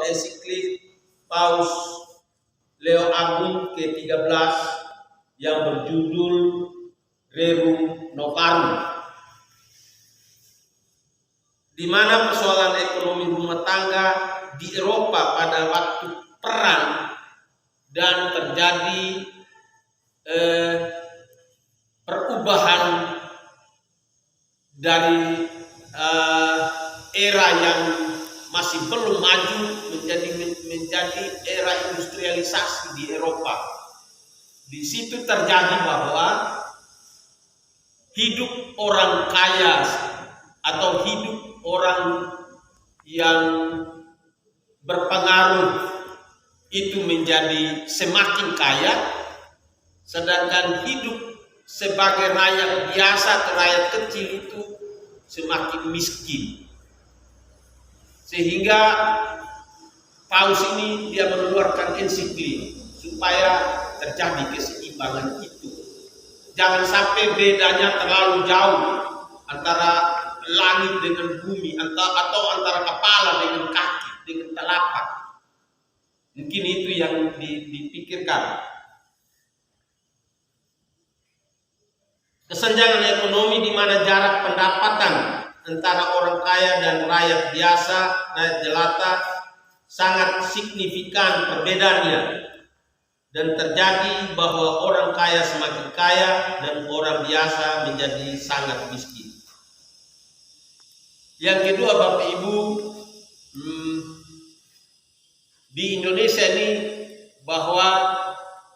ensiklik Paus Leo Agung ke-13 yang berjudul Rerum Novarum, di mana persoalan ekonomi rumah tangga di Eropa pada waktu perang dan terjadi perubahan dari era yang masih belum maju menjadi era industrialisasi di Eropa. Di situ terjadi bahwa hidup orang kaya atau hidup orang yang berpengaruh itu menjadi semakin kaya, sedangkan hidup sebagai rakyat biasa atau rakyat kecil itu semakin miskin. Sehingga Paus ini dia mengeluarkan ensiklik supaya terjadi keseimbangan itu. Jangan sampai bedanya terlalu jauh antara langit dengan bumi, atau antara kepala dengan kaki, dengan telapak. Mungkin itu yang dipikirkan. Kesenjangan ekonomi di mana jarak pendapatan antara orang kaya dan rakyat biasa, rakyat jelata sangat signifikan perbedaannya, dan terjadi bahwa orang kaya semakin kaya dan orang biasa menjadi sangat miskin. Yang kedua, Bapak Ibu, di Indonesia ini bahwa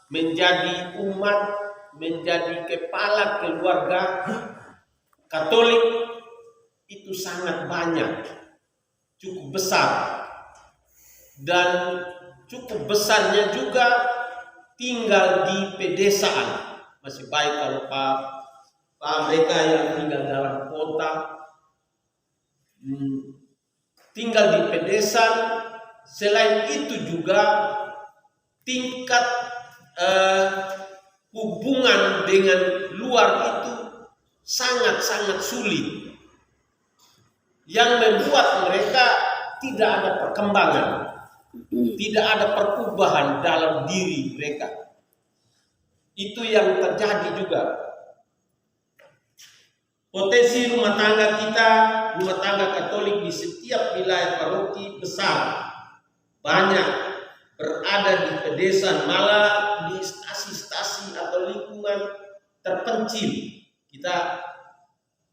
menjadi umat, menjadi kepala keluarga Katolik itu sangat banyak, cukup besar, dan cukup besarnya juga tinggal di pedesaan. Masih baik kalau mereka yang tinggal dalam kota tinggal di pedesaan. Selain itu juga tingkat hubungan dengan luar itu sangat-sangat sulit, yang membuat mereka tidak ada perkembangan, tidak ada perubahan dalam diri mereka. Itu yang terjadi juga. Potensi rumah tangga kita, rumah tangga Katolik di setiap wilayah paroki besar, banyak berada di pedesaan, malah di stasi-stasi atau lingkungan terpencil. Kita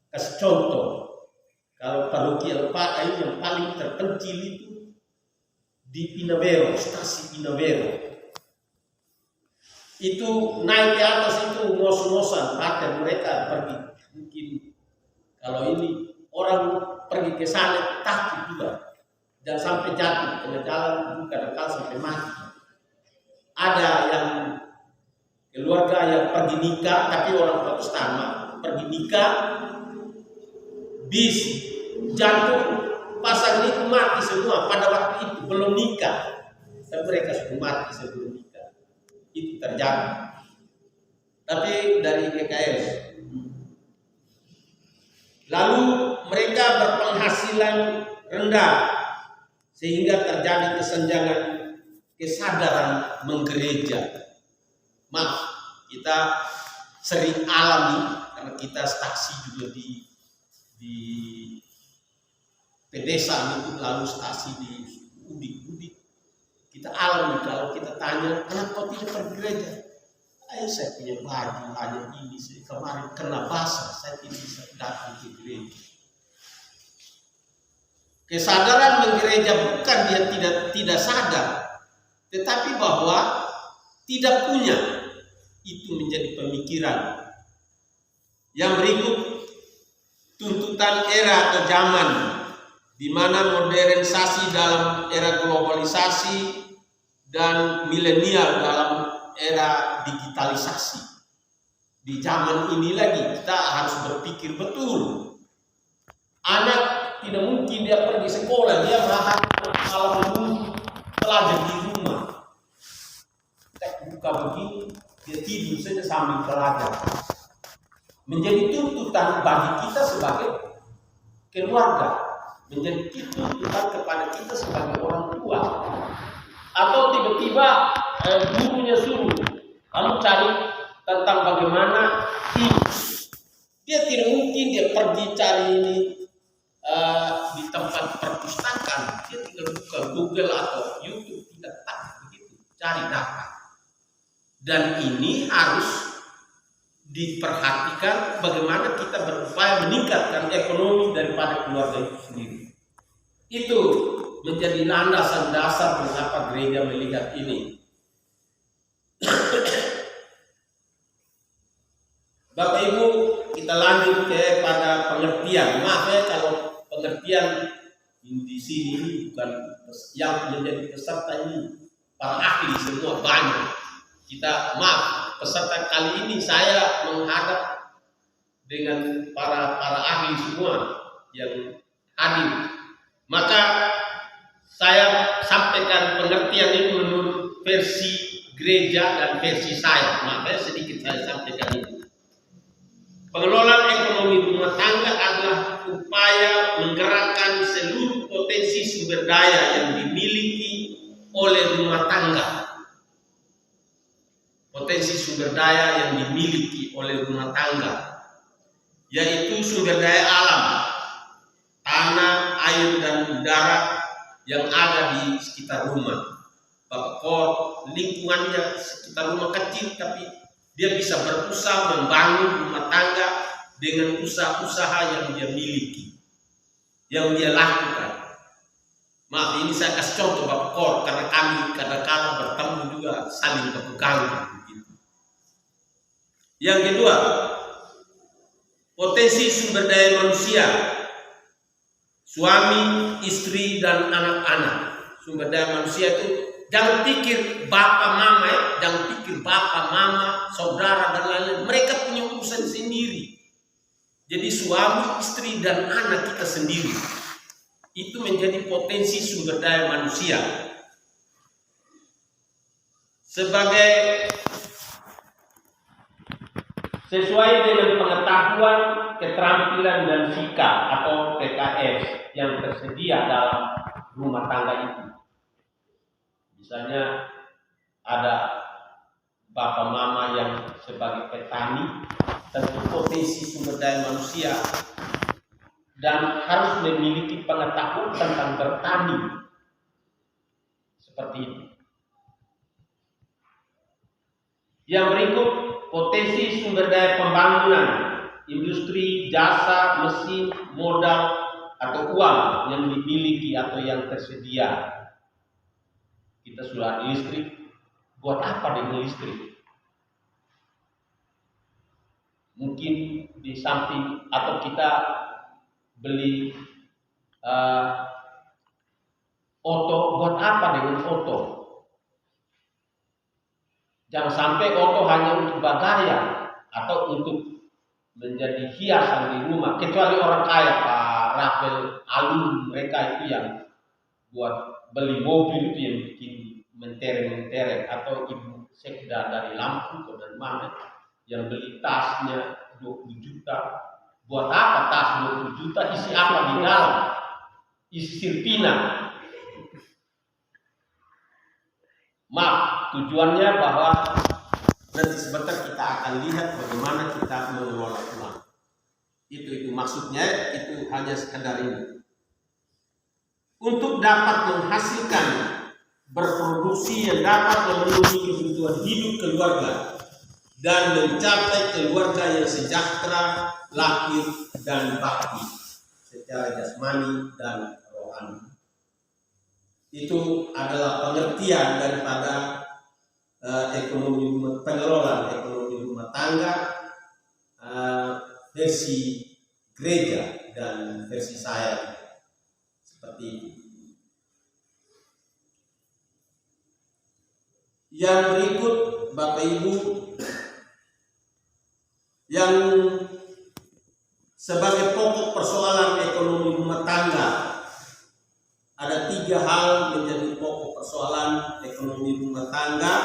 kasih contoh, kalau paroki Alpaka yang paling terpencil itu di Pinavero, stasi Pinavero. Itu naik ke atas itu ngos-ngosan, pakai mereka pergi. Mungkin kalau ini orang pergi ke sana takut juga, jangan sampai jatuh di tengah jalan, kadang-kadang sampai mati. Ada yang keluarga yang pergi nikah, tapi orang Protestan pergi nikah, bis jatuh, pasangan itu mati semua pada waktu itu belum nikah, dan mereka sudah mati sebelum nikah. Itu terjadi. Tapi dari GKS. Lalu mereka berpenghasilan rendah, sehingga terjadi kesenjangan kesadaran menggereja. Maaf, kita sering alami karena kita stasi juga di pedesaan itu, lalu stasi di udik-udik. Kita alami kalau kita tanya, kenapa tidak pergi gereja? Saya punya baju hanya ini, kemarin kena basah, saya tidak bisa datang ke gereja. Kesadaran menggereja bukan dia tidak sadar, tetapi bahwa tidak punya, itu menjadi pemikiran. Yang berikut, tuntutan era atau zaman di mana modernisasi dalam era globalisasi dan milenial dalam era digitalisasi. Di zaman ini lagi kita harus berpikir betul. Anak tidak mungkin dia pergi sekolah, dia malam belajar di rumah. Kita buka begini, dia tidur saja sambil belajar. Menjadi tuntutan bagi kita sebagai keluarga, menjadi tuntutan kepada kita sebagai orang tua. kita buka Google atau YouTube, kita tak begitu, cari data. Dan ini harus diperhatikan bagaimana kita berupaya meningkatkan ekonomi daripada keluarga itu sendiri. Itu menjadi landasan dasar mengapa gereja melihat ini. Bapak Ibu, kita lanjut kepada pengertian. Maaf ya kalau pengertian di sini ini bukan yang menjadi peserta ini para ahli semua banyak. Kita maaf peserta kali ini saya menghadap dengan para ahli semua yang hadir. Maka saya sampaikan pengertian ini menurut versi gereja dan versi saya. Maka sedikit saya sampaikan ini. Pengelolaan ekonomi rumah tangga adalah upaya menggerakkan seluruh potensi sumber daya yang dimiliki oleh rumah tangga. Potensi sumber daya yang dimiliki oleh rumah tangga, yaitu sumber daya alam, tanah, air, dan udara yang ada di sekitar rumah. Bakor lingkungannya sekitar rumah kecil, tapi dia bisa berusaha membangun rumah tangga dengan usaha-usaha yang dia miliki, yang dia lakukan. Maaf, ini saya kasih contoh Bakor karena kami kadang-kadang bertemu juga saling berpegang. Yang kedua, potensi sumber daya manusia, suami, istri, dan anak-anak. Sumber daya manusia itu jangan pikir bapak mama ya, jangan pikir bapak mama, saudara dan lain-lain. Mereka punya urusan sendiri. Jadi suami, istri, dan anak kita sendiri itu menjadi potensi sumber daya manusia. Sesuai dengan pengetahuan, keterampilan, dan sikap atau PKS yang tersedia dalam rumah tangga itu. Misalnya ada bapak mama yang sebagai petani, tentu potensi sumber daya manusia dan harus memiliki pengetahuan tentang bertani. Seperti itu. Yang berikut, potensi sumber daya pembangunan, industri, jasa, mesin, modal, atau uang yang dimiliki atau yang tersedia. Kita sudah ada listrik, buat apa dengan listrik? Mungkin di samping atau kita beli oto, buat apa dengan oto? Jangan sampai oto hanya untuk bagaya atau untuk menjadi hiasan di rumah. Kecuali orang kaya, Pak Rafael Alun, mereka itu yang buat beli mobil itu yang bikin mentereng-mentereng, atau Ibu Sekda dari Lampung atau dari mana yang beli tasnya 20 juta. Buat apa tas 20 juta? Isi apa di dalam? Isi sirpina. Maaf, tujuannya bahwa nanti sebentar kita akan lihat bagaimana kita mengelola uang. Itu maksudnya, itu hanya sekedar ini. Untuk dapat menghasilkan berproduksi yang dapat memenuhi kebutuhan hidup keluarga dan mencapai keluarga yang sejahtera, lahir dan batin secara jasmani dan rohani. Itu adalah pengertian daripada pengelolaan ekonomi rumah tangga versi gereja dan versi saya. Seperti itu. Yang berikut, Bapak Ibu, yang sebagai pokok persoalan ekonomi rumah tangga, ada 3 hal menjadi pokok persoalan ekonomi rumah tangga.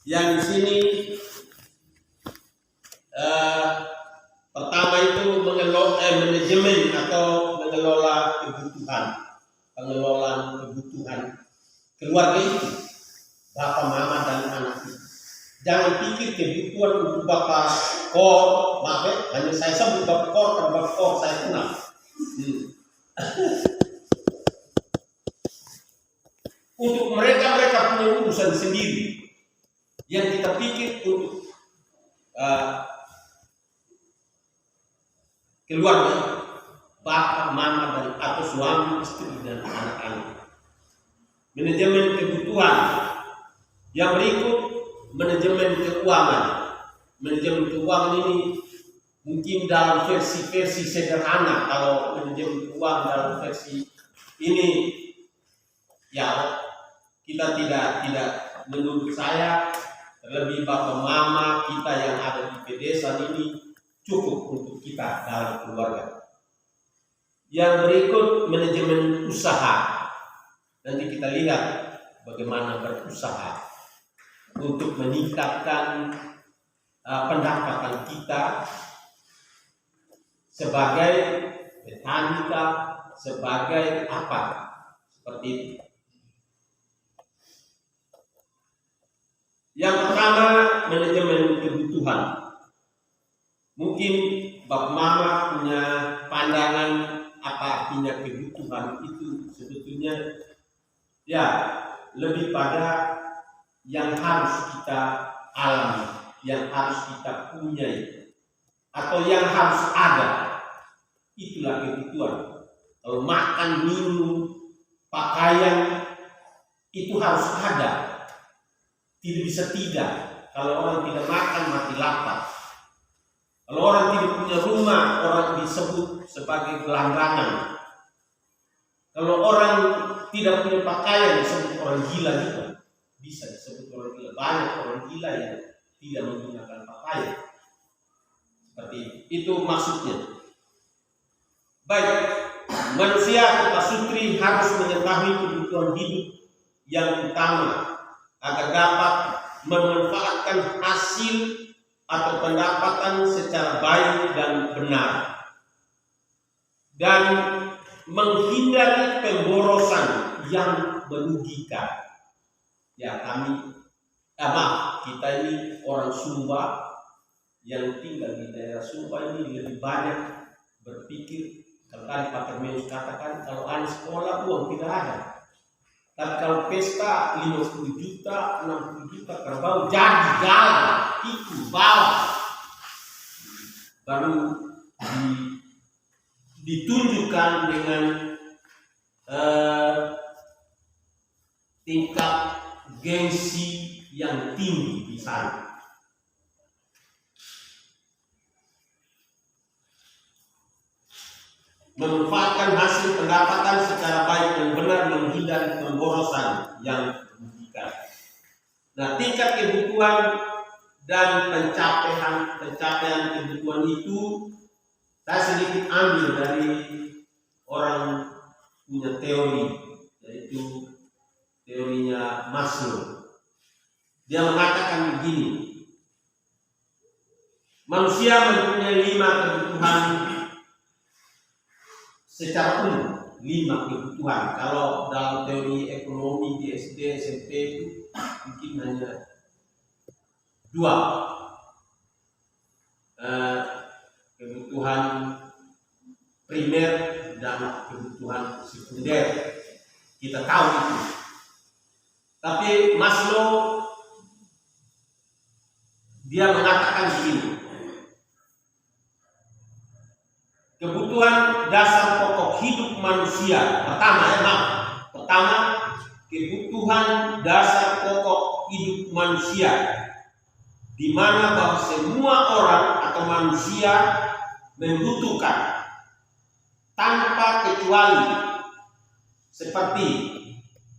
Yang di sini pertama itu manajemen atau mengelola pengelolaan kebutuhan keluarga itu, bapak, mama, dan anak itu. Jangan pikir kebutuhan untuk bapak kor, maaf ya, hanya saya sebut bapak kor karena bapak kor saya kenal. Untuk mereka punya urusan sendiri yang kita pikir untuk keluarga, bapak, mama, dan atau suami, istri, dan anak-anak. Manajemen kebutuhan. Yang berikut, manajemen keuangan. Manajemen keuangan ini mungkin dalam versi sederhana. Kalau manajemen keuangan dalam versi ini, ya kita tidak menurut saya, terlebih bapak mama kita yang ada di pedesaan ini cukup untuk kita dalam keluarga. Yang berikut, manajemen usaha. Nanti kita lihat bagaimana berusaha untuk meningkatkan pendapatan kita sebagai petani, sebagai apa, seperti itu. Yang pertama, manajemen kebutuhan. Mungkin bapak mama punya pandangan apa artinya kebutuhan itu sebetulnya ya lebih pada yang harus kita alami, yang harus kita punyai, atau yang harus ada. Itulah kebutuhan. Kalau makan, minum, pakaian itu harus ada. Tidak bisa tidak. Kalau orang tidak makan mati lapar. Kalau orang tidak punya rumah, orang disebut sebagai gelanggangan. Kalau orang tidak punya pakaian, disebut orang gila juga. Bisa disebut orang gila. Banyak orang gila yang tidak menggunakan pakaian. Seperti itu maksudnya. Baik, manusia atau pasutri harus mengetahui kebutuhan hidup yang utama agar dapat memanfaatkan hasil atau pendapatan secara baik dan benar, dan menghindari pemborosan yang merugikan. Ya kita ini orang Sumba yang tinggal di daerah Sumba ini lebih banyak berpikir. Kalau tadi Pak Termenus katakan kalau anak sekolah uang tidak ada. Tapi kalau pesta 50 juta, 60 juta kerbau jadi galak, itu bawa. Baru ditunjukkan dengan tingkat gengsi yang tinggi di sana. Memanfaatkan hasil pendapatan secara baik dan benar, menghindari pemborosan yang merugikan. Nah, tingkat kebutuhan dan pencapaian kebutuhan itu saya sedikit ambil dari orang punya teori, yaitu teorinya Maslow. Dia mengatakan begini, manusia mempunyai 5 kebutuhan secara umum, 5 kebutuhan. Kalau dalam teori ekonomi di SD, SMP itu mungkin hanya 2. Kebutuhan primer dan kebutuhan sekunder. Kita tahu itu. Tapi Maslow dia mengatakan begini. Kebutuhan dasar pokok hidup manusia. Pertama, kebutuhan dasar pokok hidup manusia, di mana bahwa semua orang atau manusia membutuhkan tanpa kecuali seperti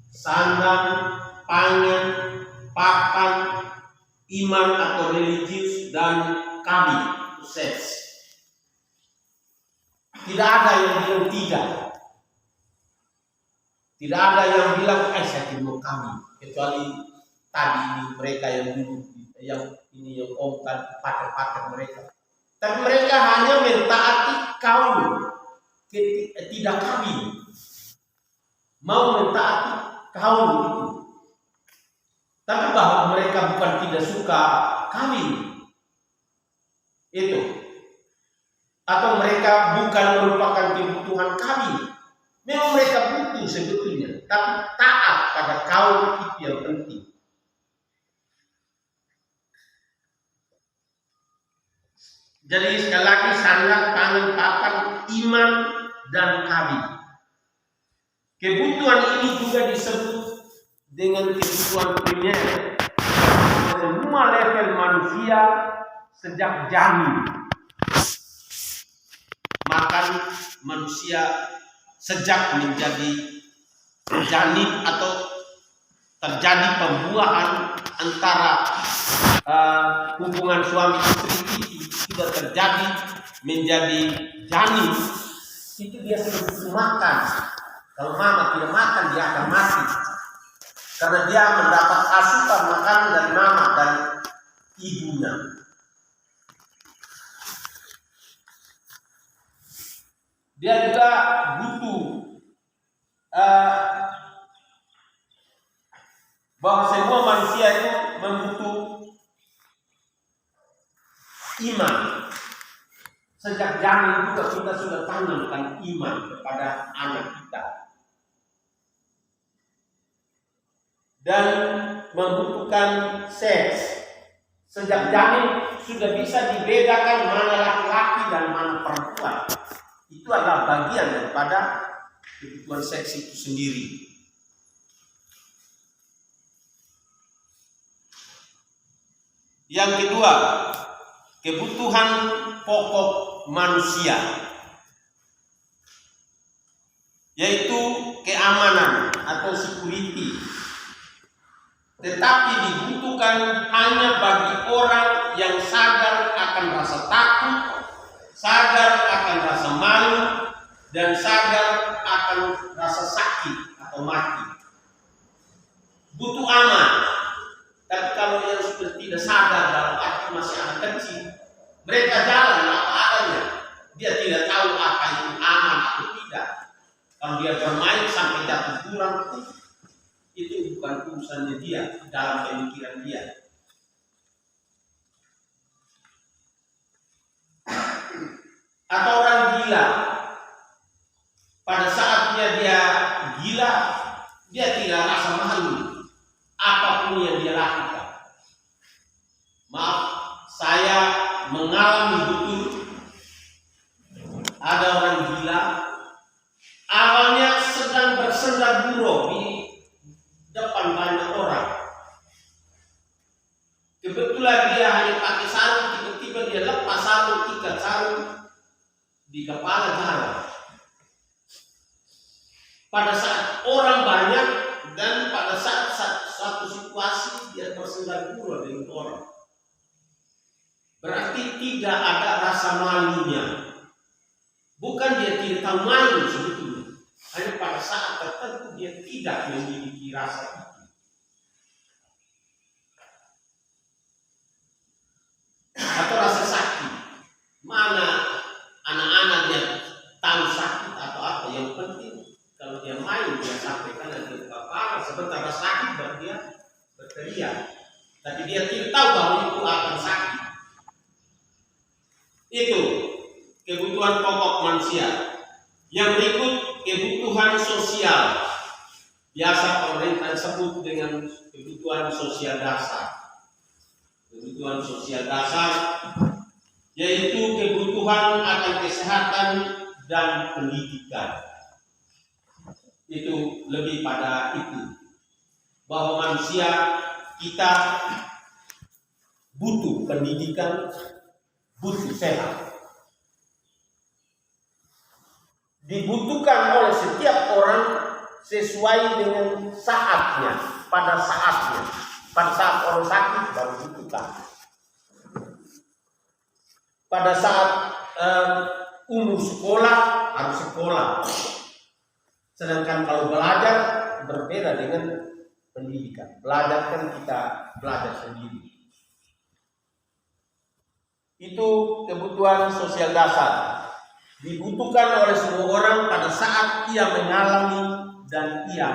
sandang, pangan, pakan, iman atau religius, dan kami, seks. Tidak ada yang bilang tidak. Tidak ada yang bilang saya tidak kami, kecuali tadi ini mereka yang dulu, yang om tadi pater mereka. Tapi mereka hanya mentaati kaum, tidak kami. Mau mentaati kaum itu. Tapi bahwa mereka bukan tidak suka kami. Itu. Atau mereka bukan merupakan kebutuhan kami. Memang mereka butuh sebetulnya. tetapi taat pada kaum itu yang penting. Jadi sekali lagi sandang, pangan, papan, iman, dan kawin. Kebutuhan ini juga disebut dengan kebutuhan primer. Semua level manusia sejak janin. Makan manusia sejak menjadi janin atau terjadi pembuahan antara hubungan suami istri itu sudah terjadi menjadi janin, itu dia sudah butuh makan. Kalau mama tidak makan dia akan mati karena dia mendapat asupan makanan dari mama dan ibunya. Dia juga butuh bahwa semua manusia itu membutuh iman. Sejak janin juga kita sudah tanamkan iman kepada anak kita. Dan membutuhkan seks. Sejak janin sudah bisa dibedakan mana laki-laki dan mana perempuan. Itu adalah bagian daripada kebutuhan seks itu sendiri. Yang kedua, kebutuhan pokok manusia, yaitu keamanan atau security. Tetapi dibutuhkan hanya bagi orang yang sadar akan rasa takut, sadar akan rasa malu, dan sadar akan rasa sakit atau mati. Butuh aman. Tapi kalau yang sudah tidak sadar dalam arti masih anak kecil, mereka jalan apa adanya. Dia tidak tahu apa itu aman atau tidak. Kalau dia bermain sampai jatuh jurang, itu bukan urusannya dia dalam pemikiran dia. Atau orang gila, pada saatnya dia gila, dia tidak rasa malu apapun yang dia lakukan. Maaf, saya mengalami betul ada orang gila, awalnya sedang bersenda gurau di depan banyak orang. Kebetulan dia hanya pakai sarung, tiba-tiba dia lepas sarung, ikat sarung di kepala jalan. Pada saat orang banyak dan pada saat satu situasi dia bersenda gurau dengan orang. Berarti tidak ada rasa malunya. Bukan dia tidak tahu malu sebetulnya. Hanya pada saat tertentu dia tidak memiliki rasa itu. Atau rasa sakit. Mana anak-anak dia tahu sakit atau apa. Yang penting kalau dia main dia sampaikan ke kepala. Sebentar rasa sakit baru dia berteriak. Tapi dia tidak tahu bahwa itu akan sakit. Itu kebutuhan pokok manusia. Yang berikut kebutuhan sosial. Biasa pemerintah sebut dengan kebutuhan sosial dasar. Kebutuhan sosial dasar yaitu kebutuhan akan kesehatan dan pendidikan. Itu lebih pada itu. Bahwa manusia kita butuh pendidikan, butuh sehat. Dibutuhkan oleh setiap orang sesuai dengan saatnya, pada saatnya. Pada saat orang sakit baru dibutuhkan. Pada saat umur sekolah harus sekolah. Sedangkan kalau belajar berbeda dengan pendidikan. Belajar kan kita belajar sendiri. Itu kebutuhan sosial dasar. Dibutuhkan oleh semua orang pada saat ia mengalami dan ia